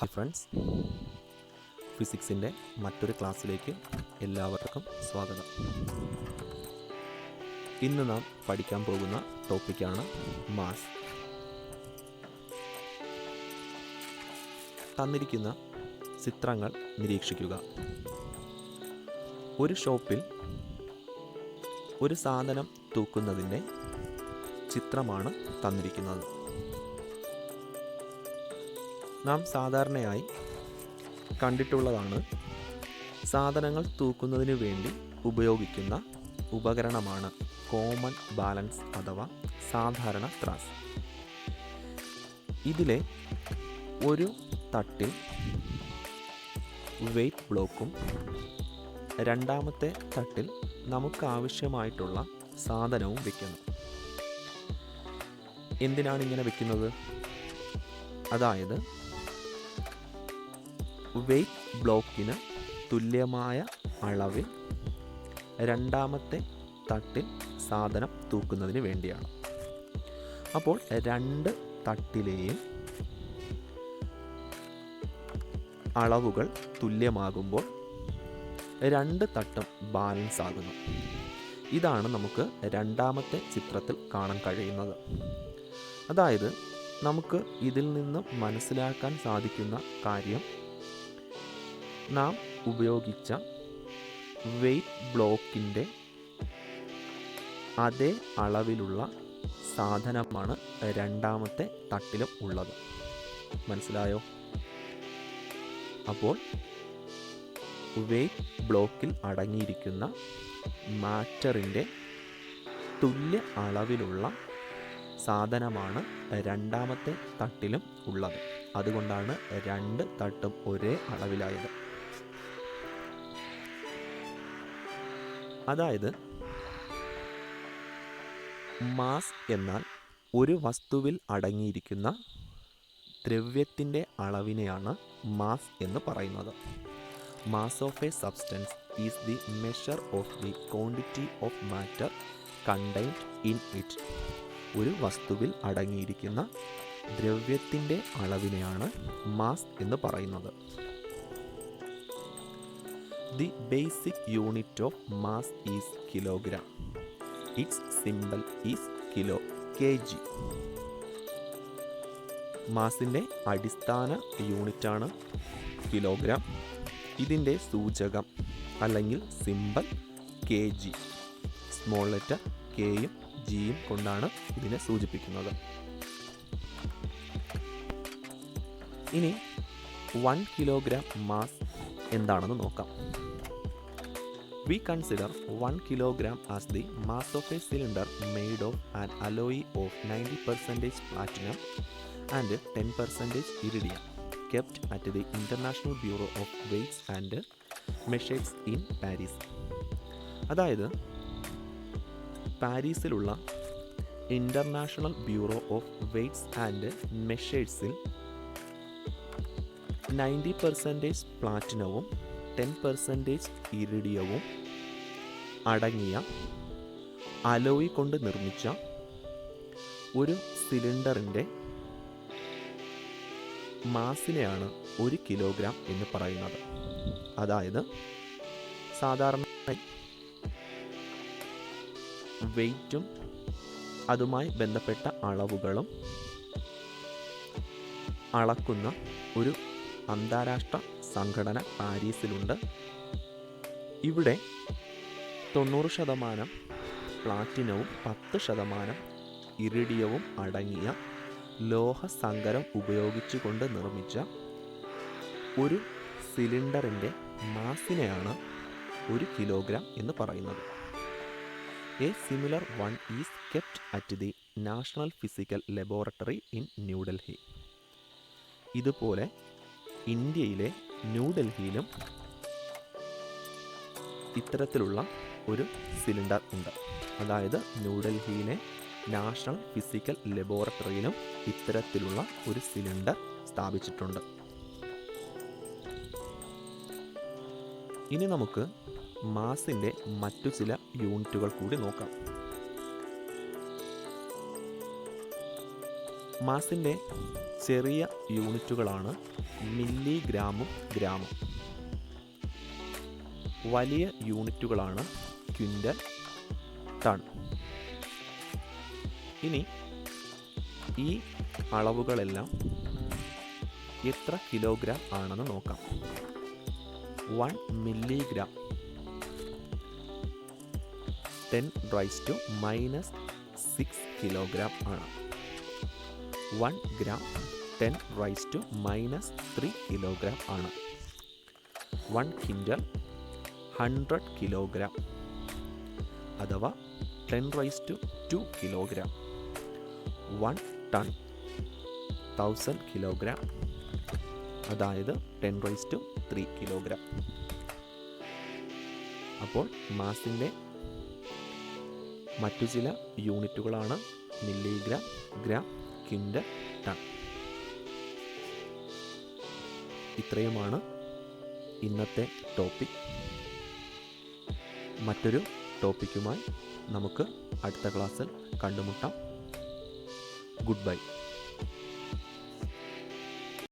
Hi friends, ഫിസിക്സിൻ്റെ മറ്റൊരു ക്ലാസ്സിലേക്ക് എല്ലാവർക്കും സ്വാഗതം. ഇന്ന് നാം പഠിക്കാൻ പോകുന്ന ടോപ്പിക്കാണ് മാസ്. തന്നിരിക്കുന്ന ചിത്രങ്ങൾ നിരീക്ഷിക്കുക. ഒരു ഷോപ്പിൽ ഒരു സാധനം തൂക്കുന്നതിൻ്റെ ചിത്രമാണ് തന്നിരിക്കുന്നത്. നാം സാധാരണയായി കണ്ടിട്ടുള്ളതാണ് സാധനങ്ങൾ തൂക്കുന്നതിന് വേണ്ടി ഉപയോഗിക്കുന്ന ഉപകരണമാണ് കോമൺ ബാലൻസ് അഥവാ സാധാരണ ത്രാസ്. ഇതിലെ ഒരു തട്ടിൽ വെയ്റ്റ് ബ്ലോക്കും രണ്ടാമത്തെ തട്ടിൽ നമുക്കാവശ്യമായിട്ടുള്ള സാധനവും വെക്കുന്നു. എന്തിനാണ് ഇങ്ങനെ വെക്കുന്നത്? അതായത് വെയ്റ്റ് ബ്ലോക്കിന് തുല്യമായ അളവിൽ രണ്ടാമത്തെ തട്ടിൽ സാധനം തൂക്കുന്നതിന് വേണ്ടിയാണ്. അപ്പോൾ രണ്ട് തട്ടിലെയും അളവുകൾ തുല്യമാകുമ്പോൾ രണ്ട് തട്ടും ബാലൻസ് ആകുന്നു. ഇതാണ് നമുക്ക് രണ്ടാമത്തെ ചിത്രത്തിൽ കാണാൻ കഴിയുന്നത്. അതായത് നമുക്ക് ഇതിൽ നിന്ന് മനസ്സിലാക്കാൻ സാധിക്കുന്ന കാര്യം, നാം ഉപയോഗിച്ച വെയ്റ്റ് ബ്ലോക്കിൻ്റെ അതേ അളവിലുള്ള സാധനമാണ് രണ്ടാമത്തെ തട്ടിലും ഉള്ളത്. മനസ്സിലായോ? അപ്പോൾ വെയ്റ്റ് ബ്ലോക്കിൽ അടങ്ങിയിരിക്കുന്ന മാറ്ററിൻ്റെ തുല്യ അളവിലുള്ള സാധനമാണ് രണ്ടാമത്തെ തട്ടിലും ഉള്ളത്. അതുകൊണ്ടാണ് രണ്ട് തട്ടും ഒരേ അളവിലായത്. അതായത് മാസ് എന്നാൽ ഒരു വസ്തുവിൽ അടങ്ങിയിരിക്കുന്ന ദ്രവ്യത്തിൻ്റെ അളവിനെയാണ് മാസ് എന്ന് പറയുന്നത്. Mass of A substance is the measure of the quantity of matter contained in it. ഒരു വസ്തുവിൽ അടങ്ങിയിരിക്കുന്ന ദ്രവ്യത്തിൻ്റെ അളവിനെയാണ് മാസ് എന്ന് പറയുന്നത്. The basic unit of mass is kilogram. Its symbol is kilo, kg. മാസിൻ്റെ അടിസ്ഥാന യൂണിറ്റാണ് കിലോഗ്രാം. ഇതിൻ്റെ സൂചകം അല്ലെങ്കിൽ സിമ്പൽ kg. സ്മോൾ ലെറ്റർ കെയും ജിയും കൊണ്ടാണ് ഇതിനെ സൂചിപ്പിക്കുന്നത്. ഇനി 1 കിലോഗ്രാം മാസ് എന്താണെന്ന് നോക്കാം. We consider 1 kilogram as the mass of a cylinder made of an alloy of 90% platinum and 10% iridium, kept at the International Bureau of Weights and Measures in Paris. അതായത് പാരീസിലുള്ള International Bureau of Weights and മെഷേഴ്സിൽ 90% പ്ലാറ്റിനവും 10% ഇറിഡിയവും അടങ്ങിയ alloy കൊണ്ട് നിർമ്മിച്ച ഒരു സിലിണ്ടറിൻ്റെ മാസിനെയാണ് 1 kilogram എന്ന് പറയുന്നത്. അതായത് സാധാരണ വെയ്റ്റും അതുമായി ബന്ധപ്പെട്ട അളവുകളും അളക്കുന്ന ഒരു അന്താരാഷ്ട്ര സംഘടന പാരീസിലുണ്ട്. ഇവിടെ 90% പ്ലാറ്റിനവും 10% ഇറിഡിയവും അടങ്ങിയ ലോഹസങ്കരം ഉപയോഗിച്ചുകൊണ്ട് നിർമ്മിച്ച ഒരു സിലിണ്ടറിൻ്റെ മാസിനെയാണ് 1 കിലോഗ്രാം എന്ന് പറയുന്നത്. A similar one is kept at the national physical laboratory in New Delhi. ഇതുപോലെ ഇന്ത്യയിലെ ന്യൂഡൽഹിയിലും ഇത്തരത്തിലുള്ള ഒരു സിലിണ്ടർ ഉണ്ട്. അതായത് ന്യൂഡൽഹിയിലെ നാഷണൽ ഫിസിക്കൽ ലബോറട്ടറിയിലും ഇത്തരത്തിലുള്ള ഒരു സിലിണ്ടർ സ്ഥാപിച്ചിട്ടുണ്ട്. ഇനി നമുക്ക് മാസിൻ്റെ മറ്റു ചില യൂണിറ്റുകൾ കൂടി നോക്കാം. മാസിൻ്റെ ചെറിയ യൂണിറ്റുകളാണ് മില്ലിഗ്രാമും ഗ്രാമും. വലിയ യൂണിറ്റുകളാണ് ക്വിൻ്റൽ, ടൺ. ഇനി ഈ അളവുകളെല്ലാം എത്ര കിലോഗ്രാം ആണെന്ന് നോക്കാം. 1 മില്ലിഗ്രാം 10⁻⁻6 കിലോഗ്രാം ആണ്. 1 ഗ്രാം 10⁻³ കിലോഗ്രാം ആണ്. 1 ക്വിൻ്റൽ 100 കിലോഗ്രാം അഥവാ 10⁻² കിലോഗ്രാം. 1 ടൺ 1000 കിലോഗ്രാം, അതായത് 10⁻³ കിലോഗ്രാം. അപ്പോൾ മാസിൻ്റെ മറ്റു ചില യൂണിറ്റുകളാണ് മില്ലിഗ്രാം, ഗ്രാം, ക്വിൻ്റൽ, ടൺ. ഇത്രയുമാണ് ഇന്നത്തെ ടോപ്പിക്. മറ്റൊരു ടോപ്പിക്കുമായി നമുക്ക് അടുത്ത ക്ലാസ്സിൽ കണ്ടുമുട്ടാം. Good bye.